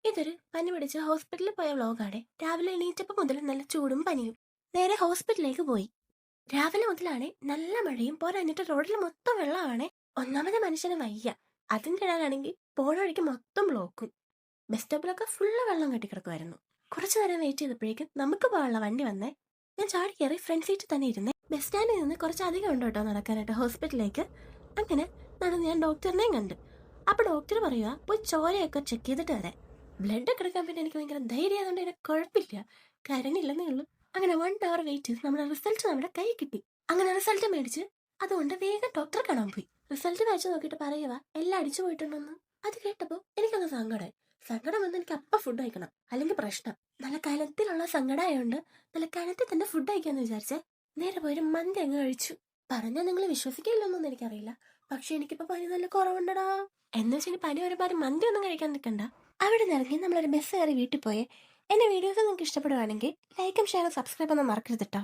ഇതൊരു പനി പിടിച്ച് ഹോസ്പിറ്റലിൽ പോയ വ്ലോഗാണ്. രാവിലെ എണീറ്റപ്പോൾ മുതൽ നല്ല ചൂടും പനിയും. നേരെ ഹോസ്പിറ്റലിലേക്ക് പോയി. രാവിലെ മുതലാണേ നല്ല മഴയും പോരാഞ്ഞിട്ട് റോഡിൽ മൊത്തം വെള്ളമാണേ. ഒന്നാമത് മനുഷ്യന് വയ്യ. അതിൻ്റെ ഇടയിലാണെങ്കിൽ പോണ വഴിക്ക് മൊത്തം ബ്ലോക്കും. ബസ് സ്റ്റോപ്പിലൊക്കെ ഫുള്ള് വെള്ളം കെട്ടിക്കിടക്കുമായിരുന്നു. കുറച്ചു നേരം വെയിറ്റ് ചെയ്തപ്പോഴേക്കും നമുക്ക് പോകാനുള്ള വണ്ടി വന്നേ. ഞാൻ ചാടി കയറി ഫ്രണ്ട് സീറ്റിൽ തന്നെ ഇരുന്നേ. ബസ് സ്റ്റാൻഡിൽ നിന്ന് കുറച്ചധികം ഉണ്ട് കേട്ടോ നടക്കാനായിട്ട് ഹോസ്പിറ്റലിലേക്ക്. അങ്ങനെ നടന്ന് ഞാൻ ഡോക്ടറിനെയും കണ്ട്. അപ്പോൾ ഡോക്ടർ പറയുക പോയി ചോരയൊക്കെ ചെക്ക് ചെയ്തിട്ട് വരാം. ബ്ലഡ് ഒക്കെ എടുക്കാൻ പിന്നെ എനിക്ക് ഭയങ്കര ധൈര്യം ആയതുകൊണ്ട് എനിക്ക് കുഴപ്പമില്ല, കരഞ്ഞില്ലെന്നേ ഉള്ളൂ. അങ്ങനെ 1 hour വെയിറ്റ് ചെയ്ത് നമ്മുടെ റിസൾട്ട് നമ്മുടെ കൈ കിട്ടി. അങ്ങനെ റിസൾട്ട് മേടിച്ച് അതുകൊണ്ട് വേഗം ഡോക്ടറെ കാണാൻ പോയി. റിസൾട്ട് വായിച്ചു നോക്കിയിട്ട് പറയുക എല്ലാം അടിച്ചു പോയിട്ടുണ്ടെന്ന്. അത് കേട്ടപ്പോൾ എനിക്കങ്ങ് സങ്കടമായി. സങ്കടം വന്ന് എനിക്ക് അപ്പം ഫുഡ് കഴിക്കണം, അല്ലെങ്കിൽ പ്രശ്നം. നല്ല കനത്തിലുള്ള സങ്കടമായോണ്ട് നല്ല കനത്തിൽ തന്നെ ഫുഡ് കഴിക്കാന്ന് വിചാരിച്ചേ. നേരെ പോയൊരു മന്തി അങ്ങ് കഴിച്ചു. പറഞ്ഞാൽ നിങ്ങൾ വിശ്വസിക്കില്ലെന്നൊന്നും എനിക്കറിയില്ല, പക്ഷെ എനിക്കിപ്പോ പനി നല്ല കുറവുണ്ടടാ. എന്ന് വെച്ചാൽ പനി ഒരുപാട് മന്തി ഒന്നും കഴിക്കാൻ നിൽക്കണ്ട. അവിടെ നിന്ന് ഇറങ്ങി നമ്മളൊരു ബസ് കയറി വീട്ടിൽ പോയേ. എന്റെ വീഡിയോസ് നിങ്ങൾക്ക് ഇഷ്ടപ്പെടുവാണെങ്കിൽ ലൈക്കും ഷെയറും സബ്സ്ക്രൈബ് ഒന്നും മറക്കരുത് കേട്ടോ.